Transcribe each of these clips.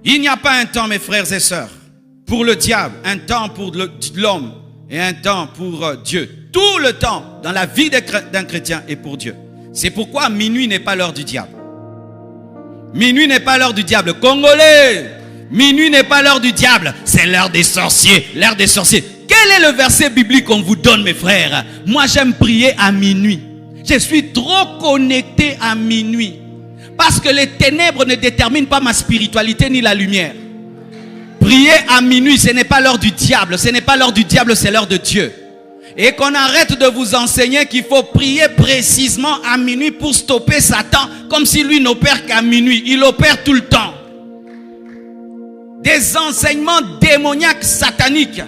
Il n'y a pas un temps, mes frères et sœurs, pour le diable, un temps pour l'homme et un temps pour Dieu. Tout le temps dans la vie d'un chrétien est pour Dieu. C'est pourquoi minuit n'est pas l'heure du diable. Minuit n'est pas l'heure du diable. Congolais, minuit n'est pas l'heure du diable. C'est l'heure des sorciers. L'heure des sorciers. Quel est le verset biblique qu'on vous donne, mes frères? Moi, j'aime prier à minuit. Je suis trop connecté à minuit. Parce que les ténèbres ne déterminent pas ma spiritualité ni la lumière. Prier à minuit, ce n'est pas l'heure du diable. Ce n'est pas l'heure du diable, c'est l'heure de Dieu. Et qu'on arrête de vous enseigner qu'il faut prier précisément à minuit pour stopper Satan, comme si lui n'opère qu'à minuit. Il opère tout le temps. Des enseignements démoniaques sataniques.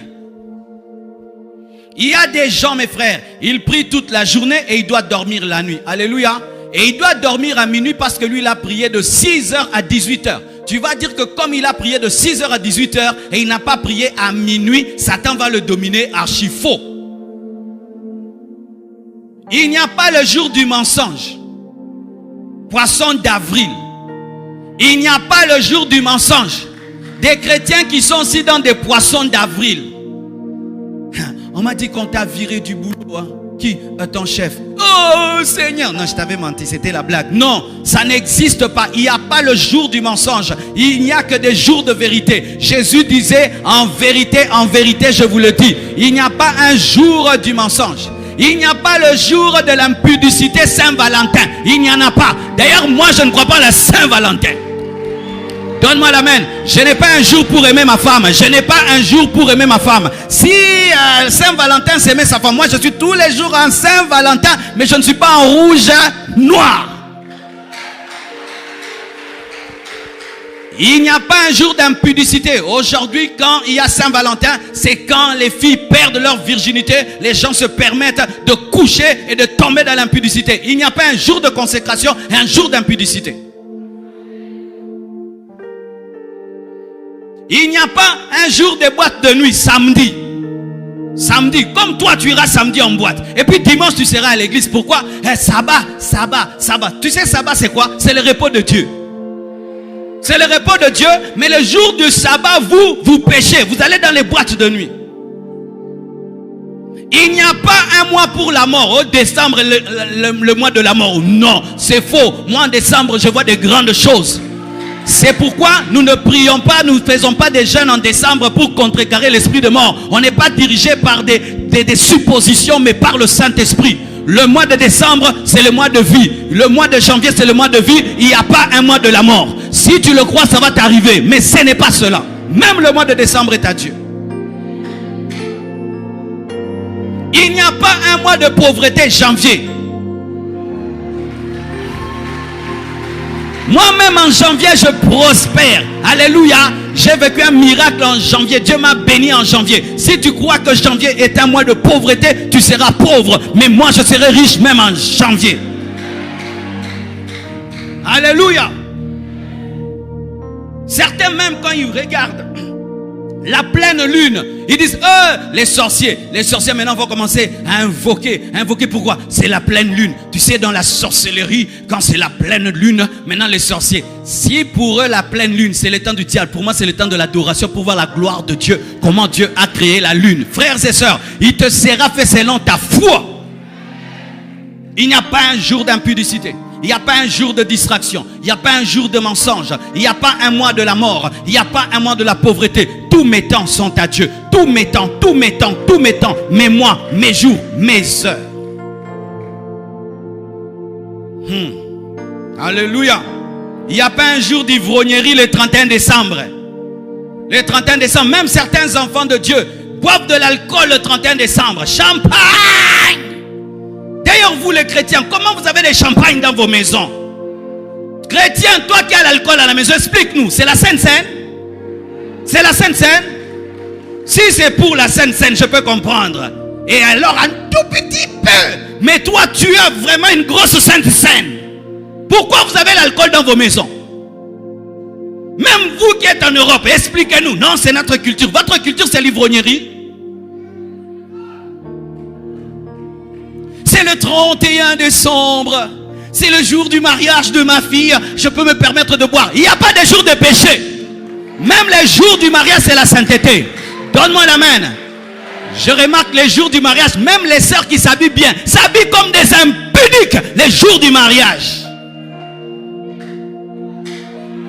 Il y a des gens, mes frères, ils prient toute la journée et ils doivent dormir la nuit. Alléluia. Et il doit dormir à minuit parce que lui, il a prié de 6h à 18h. Tu vas dire que comme il a prié de 6h à 18h et il n'a pas prié à minuit, Satan va le dominer, archi faux. Il n'y a pas le jour du mensonge. Poisson d'avril. Il n'y a pas le jour du mensonge. Des chrétiens qui sont aussi dans des poissons d'avril. On m'a dit qu'on t'a viré du boulot. Hein? Qui? Ton chef. Oh Seigneur. Non, je t'avais menti, c'était la blague. Non, ça n'existe pas. Il n'y a pas le jour du mensonge. Il n'y a que des jours de vérité. Jésus disait, en vérité, je vous le dis. Il n'y a pas un jour du mensonge. Il n'y a pas le jour de l'impudicité Saint-Valentin. Il n'y en a pas. D'ailleurs, moi, je ne crois pas à la Saint-Valentin. Donne-moi l'amen. Je n'ai pas un jour pour aimer ma femme. Je n'ai pas un jour pour aimer ma femme. Si Saint-Valentin s'aimait sa femme, moi je suis tous les jours en Saint-Valentin, mais je ne suis pas en rouge, noir. Il n'y a pas un jour d'impudicité. Aujourd'hui, quand il y a Saint-Valentin, c'est quand les filles perdent leur virginité, les gens se permettent de coucher et de tomber dans l'impudicité. Il n'y a pas un jour de consécration et un jour d'impudicité. Il n'y a pas un jour de boîte de nuit, samedi. Samedi, comme toi tu iras samedi en boîte. Et puis dimanche tu seras à l'église. Pourquoi? Sabbat. Tu sais sabbat c'est quoi? C'est le repos de Dieu. C'est le repos de Dieu. Mais le jour du sabbat, vous péchez. Vous allez dans les boîtes de nuit. Il n'y a pas un mois pour la mort. Au décembre, le mois de la mort. Non, c'est faux. Moi en décembre, je vois des grandes choses. C'est pourquoi nous ne prions pas, nous ne faisons pas des jeûnes en décembre pour contrecarrer l'esprit de mort. On n'est pas dirigé par des suppositions, mais par le Saint-Esprit. Le mois de décembre, c'est le mois de vie. Le mois de janvier, c'est le mois de vie. Il n'y a pas un mois de la mort. Si tu le crois, ça va t'arriver. Mais ce n'est pas cela. Même le mois de décembre est à Dieu. Il n'y a pas un mois de pauvreté, janvier. Moi-même en janvier, je prospère. Alléluia. J'ai vécu un miracle en janvier. Dieu m'a béni en janvier. Si tu crois que janvier est un mois de pauvreté, tu seras pauvre. Mais moi, je serai riche même en janvier. Alléluia. Certains même quand ils regardent la pleine lune, ils disent les sorciers maintenant vont commencer à invoquer pourquoi? C'est la pleine lune. Tu sais, dans la sorcellerie, quand c'est la pleine lune, maintenant les sorciers, si pour eux la pleine lune c'est le temps du diable, pour moi c'est le temps de l'adoration, pour voir la gloire de Dieu, comment Dieu a créé la lune. Frères et sœurs, il te sera fait selon ta foi. Il n'y a pas un jour d'impudicité. Il n'y a pas un jour de distraction. Il n'y a pas un jour de mensonge. Il n'y a pas un mois de la mort. Il n'y a pas un mois de la pauvreté. Tous mes temps sont à Dieu. Tous mes temps. Mes mois, mes jours, mes heures. Alléluia. Il n'y a pas un jour d'ivrognerie le 31 décembre. Le 31 décembre, même certains enfants de Dieu boivent de l'alcool le 31 décembre. Champagne! D'ailleurs, vous les chrétiens, comment vous avez des champagnes dans vos maisons? Chrétien, toi qui as l'alcool à la maison, explique-nous. C'est la Sainte Seine? C'est la Sainte Seine? Si c'est pour la Sainte Seine, je peux comprendre. Et alors, un tout petit peu. Mais toi, tu as vraiment une grosse Sainte Seine. Pourquoi vous avez l'alcool dans vos maisons? Même vous qui êtes en Europe, expliquez-nous. Non, c'est notre culture. Votre culture, c'est l'ivrognerie. C'est le 31 décembre. C'est le jour du mariage de ma fille. Je peux me permettre de boire. Il n'y a pas de jour de péché. Même les jours du mariage, c'est la sainteté. Donne-moi l'amen. Je remarque les jours du mariage, même les sœurs qui s'habillent bien, s'habillent comme des impudiques les jours du mariage.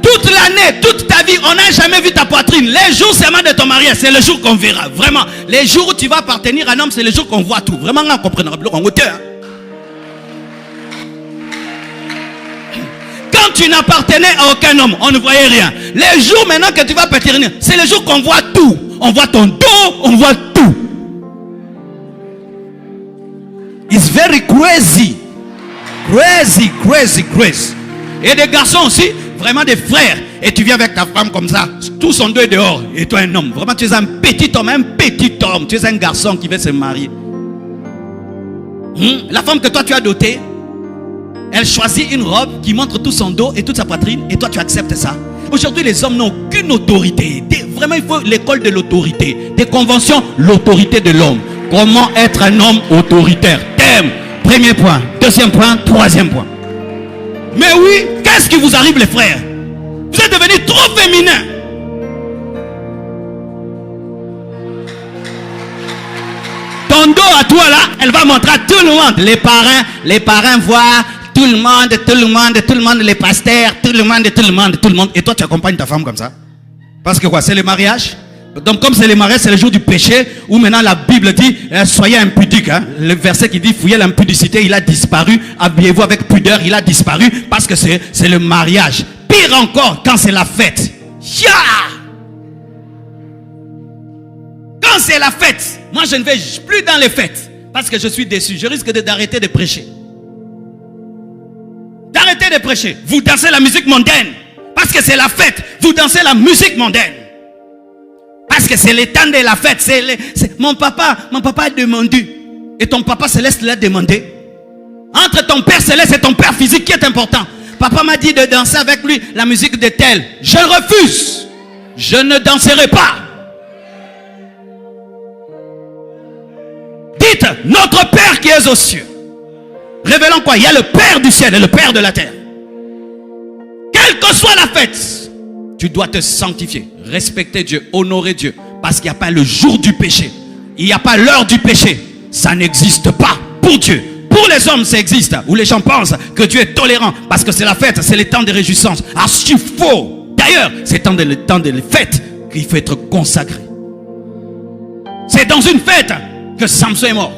Toute l'année, toute ta vie, on n'a jamais vu ta poitrine. Les jours seulement de ton mariage, c'est le jour qu'on verra. Vraiment, les jours où tu vas appartenir à un homme, c'est le jour qu'on voit tout. Vraiment, on comprendra plus en hauteur. Quand tu n'appartenais à aucun homme, on ne voyait rien. Les jours maintenant que tu vas appartenir, c'est le jour qu'on voit tout. On voit ton dos, on voit tout. It's very crazy. Crazy, crazy, crazy. Et des garçons aussi, vraiment des frères. Et tu viens avec ta femme comme ça, tout son dos est dehors. Et toi un homme. Vraiment tu es un petit homme. Tu es un garçon qui veut se marier. La femme que toi tu as dotée, elle choisit une robe qui montre tout son dos et toute sa poitrine. Et toi tu acceptes ça. Aujourd'hui les hommes n'ont aucune autorité. Vraiment il faut l'école de l'autorité. Des conventions, l'autorité de l'homme. Comment être un homme autoritaire? Thème, premier point, deuxième point, troisième point. Mais oui, qu'est-ce qui vous arrive les frères? Vous êtes devenus trop féminins. Ton dos à toi là, elle va montrer à tout le monde. Les parrains voient, tout le monde, les pasteurs, tout le monde. Et toi tu accompagnes ta femme comme ça. Parce que quoi? C'est le mariage. Donc comme c'est le mariage, c'est le jour du péché, où maintenant la Bible dit, soyez impudiques. Le verset qui dit, fouillez l'impudicité, il a disparu. Habillez-vous avec pudeur, il a disparu. Parce que c'est le mariage. Pire encore, quand c'est la fête. Quand c'est la fête, moi je ne vais plus dans les fêtes. Parce que je suis déçu, je risque d'arrêter de prêcher. D'arrêter de prêcher. Vous dansez la musique mondaine. Parce que c'est la fête, vous dansez la musique mondaine. Parce que c'est le temps de la fête. Mon papa a demandé. Et ton papa céleste l'a demandé. Entre ton père céleste et ton père physique, qui est important? Papa m'a dit de danser avec lui la musique de tel. Je refuse. Je ne danserai pas. Dites, notre Père qui est aux cieux. Révélons quoi? Il y a le Père du ciel et le Père de la terre. Quelle que soit la fête, tu dois te sanctifier, respecter Dieu, honorer Dieu. Parce qu'il n'y a pas le jour du péché. Il n'y a pas l'heure du péché. Ça n'existe pas pour Dieu. Pour les hommes, ça existe. Où les gens pensent que Dieu est tolérant. Parce que c'est la fête, c'est le temps de réjouissance. Archi faux. D'ailleurs, c'est le temps de fête qu'il faut être consacré. C'est dans une fête que Samson est mort.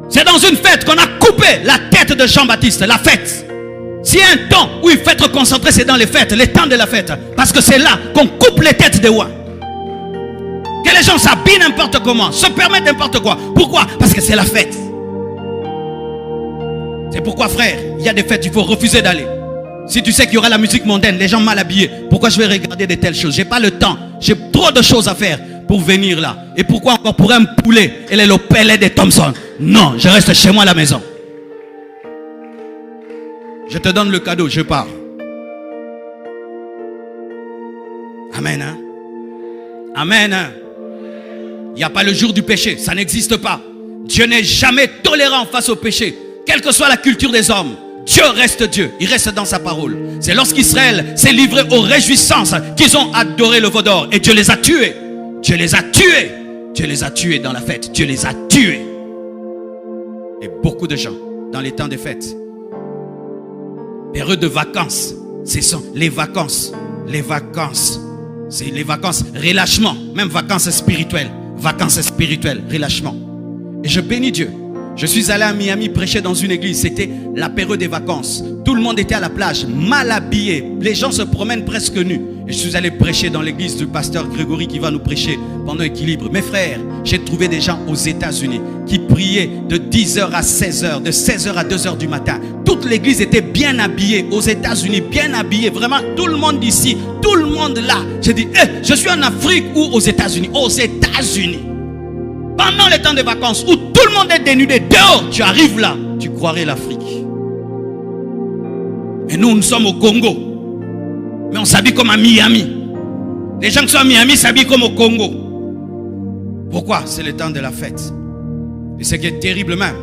C'est dans une fête qu'on a coupé la tête de Jean-Baptiste. La fête. S'il y a un temps où il faut être concentré, c'est dans les fêtes, les temps de la fête. Parce que c'est là qu'on coupe les têtes des rois. Que les gens s'habillent n'importe comment, se permettent n'importe quoi. Pourquoi? Parce que c'est la fête. C'est pourquoi, frère, il y a des fêtes, il faut refuser d'aller. Si tu sais qu'il y aura la musique mondaine, les gens mal habillés, pourquoi je vais regarder de telles choses? J'ai pas le temps, j'ai trop de choses à faire pour venir là. Et pourquoi encore pour un poulet et le pellet de Thompson? Non, je reste chez moi à la maison. Je te donne le cadeau, je pars. Amen. Hein? Amen. Hein? Il n'y a pas le jour du péché, ça n'existe pas. Dieu n'est jamais tolérant face au péché. Quelle que soit la culture des hommes, Dieu reste Dieu, il reste dans sa parole. C'est lorsqu'Israël s'est livré aux réjouissances qu'ils ont adoré le veau d'or. Et Dieu les a tués. Dieu les a tués. Dieu les a tués dans la fête. Dieu les a tués. Et beaucoup de gens, dans les temps des fêtes, période de vacances, ce sont les vacances. Les vacances. C'est les vacances, relâchement. Même vacances spirituelles. Vacances spirituelles, relâchement. Et je bénis Dieu. Je suis allé à Miami prêcher dans une église. C'était la période des vacances. Tout le monde était à la plage, mal habillé. Les gens se promènent presque nus. Et je suis allé prêcher dans l'église du pasteur Grégory qui va nous prêcher pendant Équilibre. Mes frères, j'ai trouvé des gens aux États-Unis qui priaient de 10h à 16h, de 16h à 2h du matin. Toute l'église était bien habillée aux États-Unis, bien habillée. Vraiment, tout le monde ici, tout le monde là. J'ai dit, je suis en Afrique ou aux États-Unis? Aux États-Unis. Pendant les temps de vacances où tout le monde est dénudé dehors, tu arrives là, tu croirais l'Afrique. Et nous sommes au Congo. Mais on s'habille comme à Miami. Les gens qui sont à Miami s'habillent comme au Congo. Pourquoi? C'est le temps de la fête. Et ce qui est terrible même,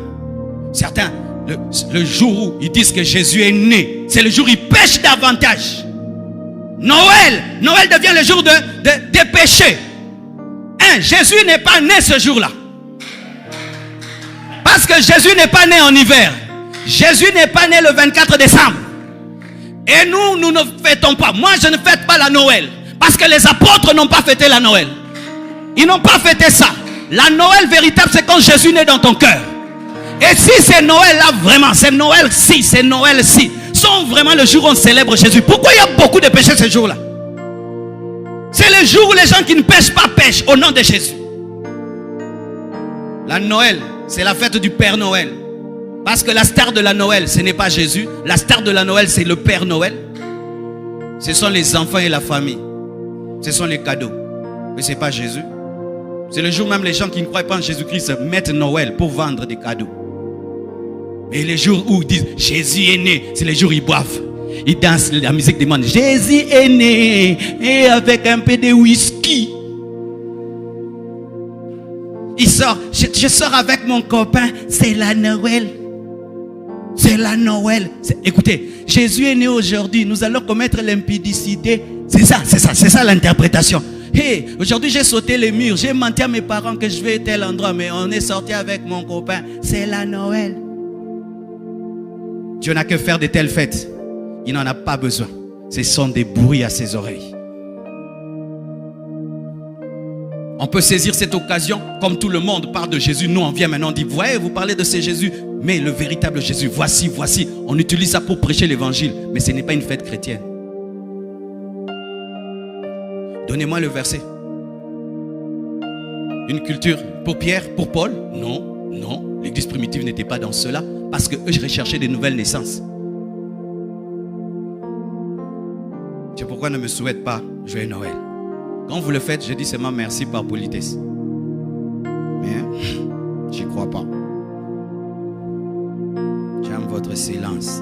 certains, le jour où ils disent que Jésus est né, c'est le jour où ils pêchent davantage. Noël devient le jour des péchés. Jésus n'est pas né ce jour-là. Parce que Jésus n'est pas né en hiver. Jésus n'est pas né le 24 décembre. Et nous ne fêtons pas. Moi, je ne fête pas la Noël. Parce que les apôtres n'ont pas fêté la Noël. Ils n'ont pas fêté ça. La Noël véritable, c'est quand Jésus naît dans ton cœur. Et si c'est Noël là, vraiment, c'est Noël-ci, sont vraiment le jour où on célèbre Jésus. Pourquoi il y a beaucoup de péchés ce jour-là? C'est le jour où les gens qui ne pêchent pas pêchent au nom de Jésus. La Noël, c'est la fête du Père Noël. Parce que la star de la Noël, ce n'est pas Jésus. La star de la Noël, c'est le Père Noël. Ce sont les enfants et la famille. Ce sont les cadeaux. Mais ce n'est pas Jésus. C'est le jour même les gens qui ne croient pas en Jésus-Christ mettent Noël pour vendre des cadeaux. Et les jours où ils disent Jésus est né, c'est les jours où ils boivent. Ils dansent, la musique demande Jésus est né, et avec un peu de whisky. Il sort, je sors avec mon copain, c'est la Noël. C'est la Noël. Écoutez, Jésus est né aujourd'hui, nous allons commettre l'impudicité. C'est ça l'interprétation. Hey, aujourd'hui j'ai sauté les murs, j'ai menti à mes parents que je vais à tel endroit, mais on est sorti avec mon copain. C'est la Noël. Dieu n'a que faire de telles fêtes. Il n'en a pas besoin. Ce sont des bruits à ses oreilles. On peut saisir cette occasion, comme tout le monde parle de Jésus. Nous, on vient maintenant, on dit, voyez, vous parlez de ce Jésus. Mais le véritable Jésus, voici. On utilise ça pour prêcher l'évangile. Mais ce n'est pas une fête chrétienne. Donnez-moi le verset. Une culture pour Pierre, pour Paul? Non. L'église primitive n'était pas dans cela. Parce qu'eux recherchaient des nouvelles naissances. C'est pourquoi ne me souhaite pas joyeux Noël. Quand vous le faites, je dis seulement merci par politesse. Mais j'y crois pas. J'aime votre silence.